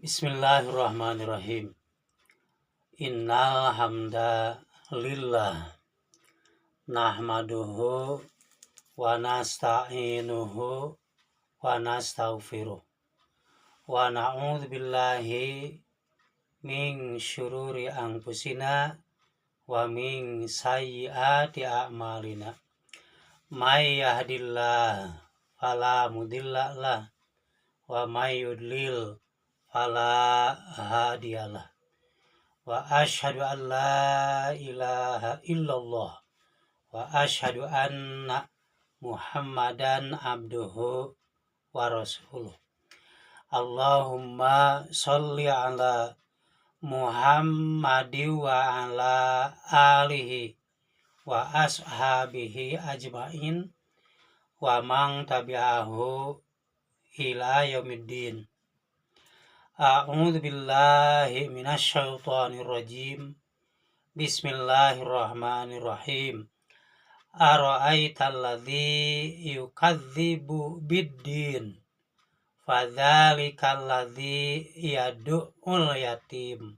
Bismillahirrahmanirrahim. Innal hamda lillah nahmaduhu wa nasta'inuhu wa nastaghfiruh wa na'udzu billahi min syururi anfusina wa min sayyiati a'malina. May yahdillah fala mudilla lah wa may yudlil fala hadiyalah. Wa asyhadu an la ilaha illallah wa asyhadu anna Muhammadan abduhu wa rasuluh. Allahumma sholli ala Muhammadi wa ala alihi wa ashabihi ajmain wa man tabi'ahu ila yaumiddin. A'udzu billahi minasyaitonir rajim. Bismillahirrahmanirrahim. Ara'aital ladzi yukadzibu biddin fadzalikal ladzi yad'ul yatim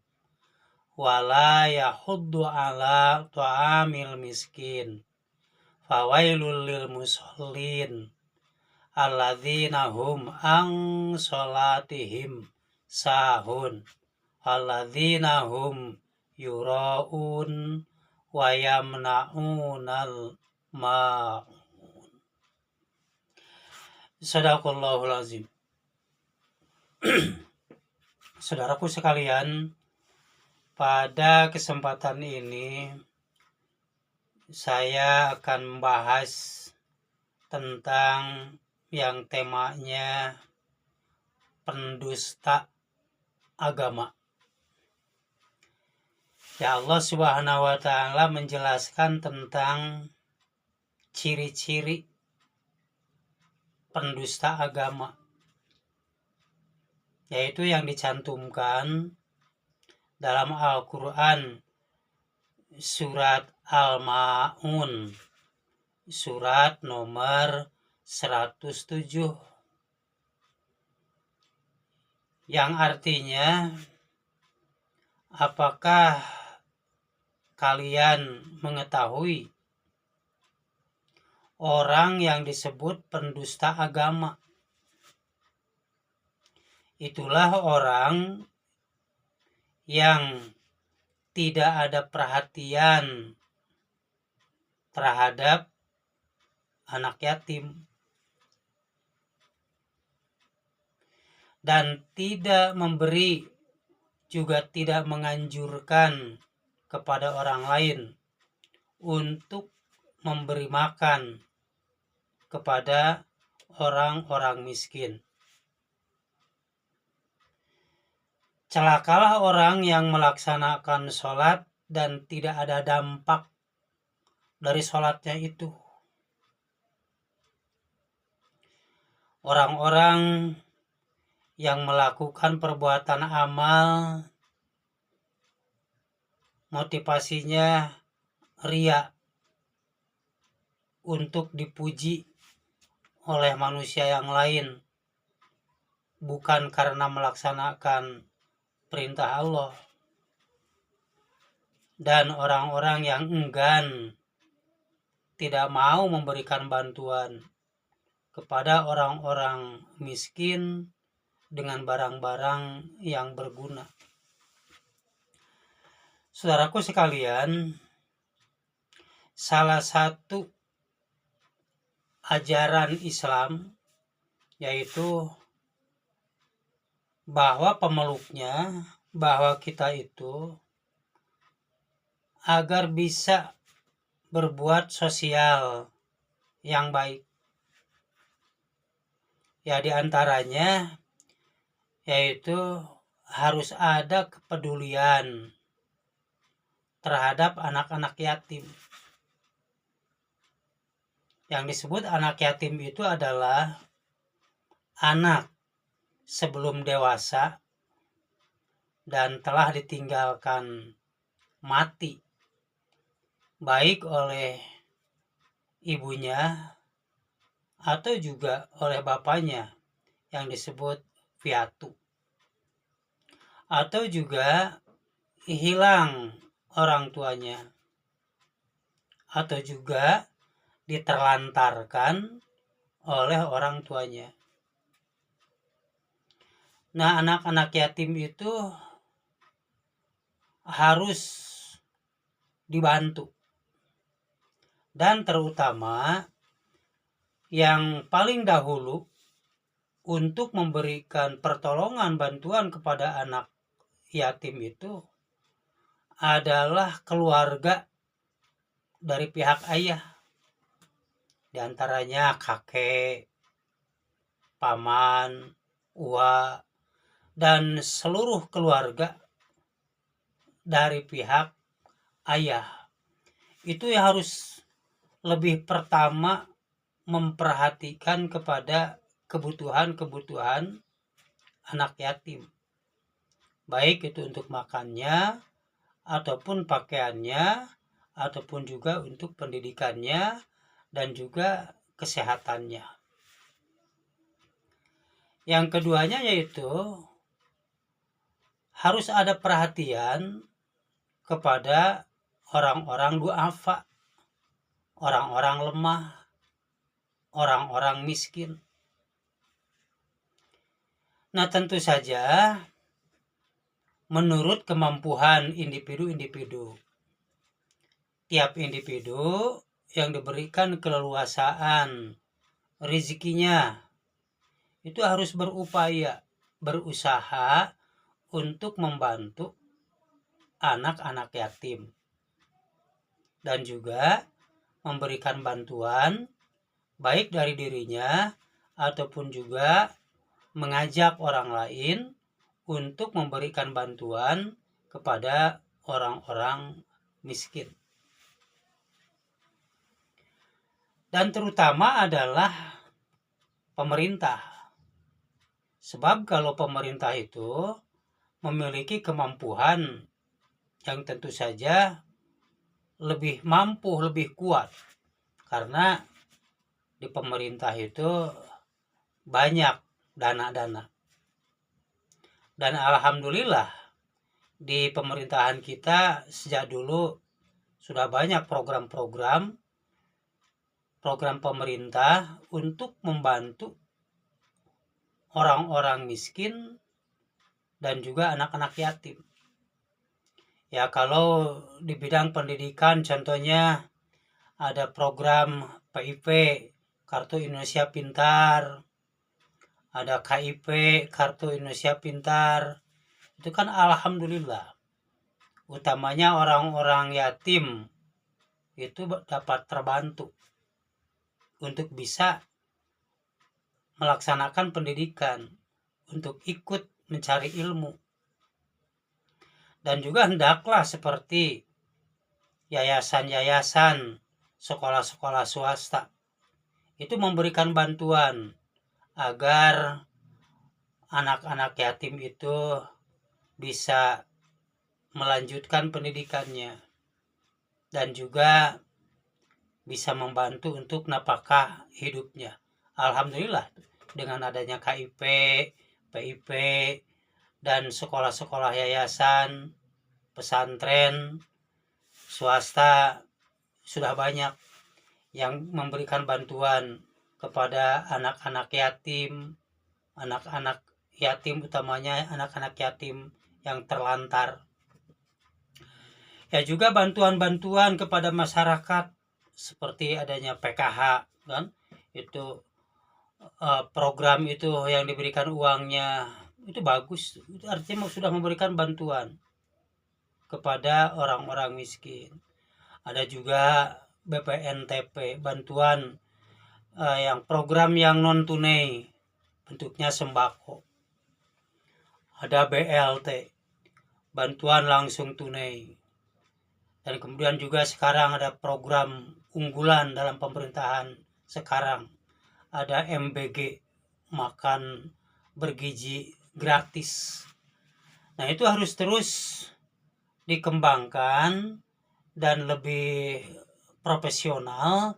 wa la yahuddu ala ta'amil miskin fawailul lil musallin alladzina hum an sholatihim sahun alladzina hum yura'un wa yamna'unal ma'un. Sadaqallahul azim. Saudaraku sekalian, pada kesempatan ini saya akan membahas tentang yang temanya pendusta agama. Ya, Allah Subhanahu wa taala menjelaskan tentang ciri-ciri pendusta agama, yaitu yang dicantumkan dalam Al-Quran surat Al-Ma'un, surat nomor 107, yang artinya, apakah kalian mengetahui orang yang disebut pendusta agama? Itulah orang yang tidak ada perhatian terhadap anak yatim dan tidak memberi, juga tidak menganjurkan kepada orang lain untuk memberi makan kepada orang-orang miskin. Celakalah orang yang melaksanakan sholat dan tidak ada dampak dari sholatnya itu. Orang-orang yang melakukan perbuatan amal, motivasinya riya, untuk dipuji oleh manusia yang lain, bukan karena melaksanakan perintah Allah. Dan orang-orang yang enggan, tidak mau memberikan bantuan kepada orang-orang miskin dengan barang-barang yang berguna. Saudaraku sekalian, salah satu ajaran Islam yaitu bahwa pemeluknya, bahwa kita itu agar bisa berbuat sosial yang baik. Ya, diantaranya yaitu harus ada kepedulian terhadap anak-anak yatim. Yang disebut anak yatim itu adalah anak sebelum dewasa dan telah ditinggalkan mati, baik oleh ibunya atau juga oleh bapaknya, yang disebut piatu. atau juga hilang orang tuanya, atau juga diterlantarkan oleh orang tuanya. Nah, anak-anak yatim itu harus dibantu, dan terutama yang paling dahulu untuk memberikan pertolongan bantuan kepada anak yatim itu adalah keluarga dari pihak ayah, diantaranya kakek, paman, uwa, dan seluruh keluarga dari pihak ayah. Itu yang harus lebih pertama memperhatikan kepada kebutuhan-kebutuhan anak yatim, baik itu untuk makannya, ataupun pakaiannya, ataupun juga untuk pendidikannya, dan juga kesehatannya. Yang keduanya yaitu harus ada perhatian kepada orang-orang duafa, orang-orang lemah, orang-orang miskin. Nah, tentu saja menurut kemampuan individu-individu. Tiap individu yang diberikan keleluasaan rezekinya itu harus berupaya, berusaha untuk membantu anak-anak yatim, dan juga memberikan bantuan baik dari dirinya ataupun juga mengajak orang lain untuk memberikan bantuan kepada orang-orang miskin. Dan terutama adalah pemerintah. Sebab kalau pemerintah itu memiliki kemampuan yang tentu saja lebih mampu, lebih kuat. Karena di pemerintah itu banyak dana-dana. Dan alhamdulillah di pemerintahan kita sejak dulu sudah banyak program-program pemerintah untuk membantu orang-orang miskin dan juga anak-anak yatim. Ya, kalau di bidang pendidikan contohnya ada program PIP, Kartu Indonesia Pintar, ada KIP, Kartu Indonesia Pintar. Itu kan alhamdulillah. Utamanya orang-orang yatim itu dapat terbantu untuk bisa melaksanakan pendidikan, untuk ikut mencari ilmu. Dan juga hendaklah seperti yayasan-yayasan, sekolah-sekolah swasta itu memberikan bantuan agar anak-anak yatim itu bisa melanjutkan pendidikannya dan juga bisa membantu untuk napakah hidupnya. Alhamdulillah dengan adanya KIP, PIP, dan sekolah-sekolah yayasan, pesantren, swasta sudah banyak yang memberikan bantuan kepada anak-anak yatim, utamanya anak-anak yatim yang terlantar. Ya, juga bantuan-bantuan kepada masyarakat seperti adanya PKH, kan? Itu program itu yang diberikan uangnya itu bagus, itu artinya sudah memberikan bantuan kepada orang-orang miskin. Ada juga BPNTP, bantuan yang program yang non tunai, bentuknya sembako. Ada BLT, bantuan langsung tunai. Dan kemudian juga sekarang ada program unggulan dalam pemerintahan sekarang, ada MBG, makan bergizi gratis. Nah, itu harus terus dikembangkan dan lebih profesional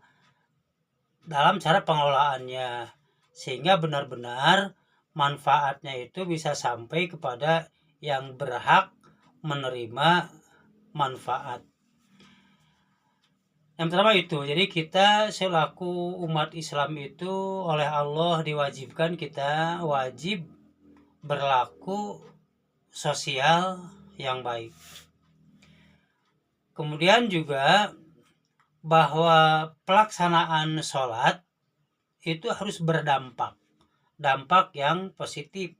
dalam cara pengelolaannya, sehingga benar-benar manfaatnya itu bisa sampai kepada yang berhak menerima manfaat. Yang pertama itu, jadi kita selaku umat Islam itu oleh Allah diwajibkan, kita wajib berlaku sosial yang baik. Kemudian juga bahwa pelaksanaan sholat itu harus berdampak, dampak yang positif.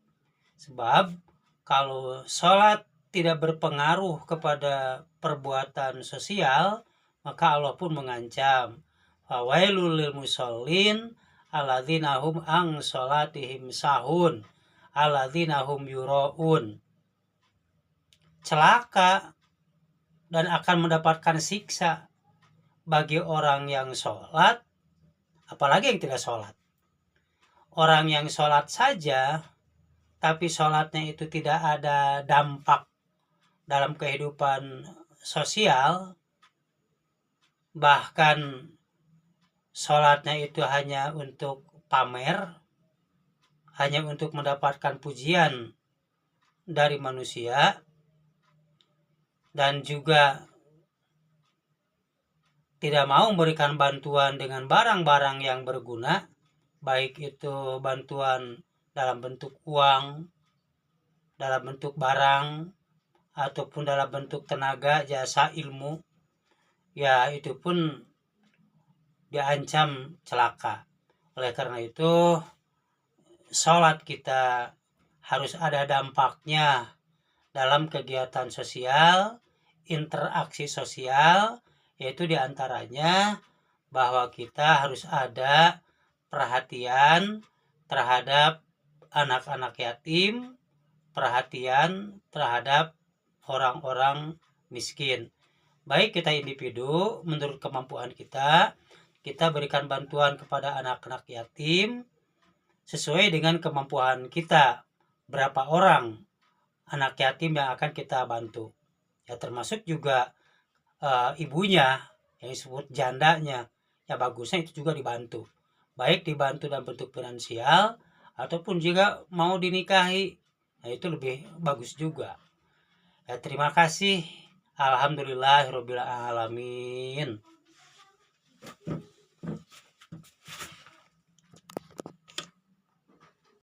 Sebab kalau sholat tidak berpengaruh kepada perbuatan sosial, maka Allah pun mengancam, fawailul lil musallin alladzina hum an sholatihim sahun alladzina hum yuraun. Celaka dan akan mendapatkan siksa bagi orang yang sholat, apalagi yang tidak sholat. Orang yang sholat saja, tapi sholatnya itu tidak ada dampak dalam kehidupan sosial, bahkan sholatnya itu hanya untuk pamer, hanya untuk mendapatkan pujian dari manusia, dan juga tidak mau memberikan bantuan dengan barang-barang yang berguna, baik itu bantuan dalam bentuk uang, dalam bentuk barang, ataupun dalam bentuk tenaga, jasa, ilmu, ya itu pun diancam celaka. Oleh karena itu, sholat kita harus ada dampaknya dalam kegiatan sosial, interaksi sosial, yaitu diantaranya bahwa kita harus ada perhatian terhadap anak-anak yatim, perhatian terhadap orang-orang miskin. Baik kita individu, menurut kemampuan kita berikan bantuan kepada anak-anak yatim sesuai dengan kemampuan kita. Berapa orang anak yatim yang akan kita bantu. Ya termasuk juga ibunya, yang disebut jandanya. Ya bagusnya itu juga dibantu. Baik dibantu dalam bentuk finansial, ataupun juga mau dinikahi. Nah itu lebih bagus juga. Ya, terima kasih. Alhamdulillahirobbilalamin.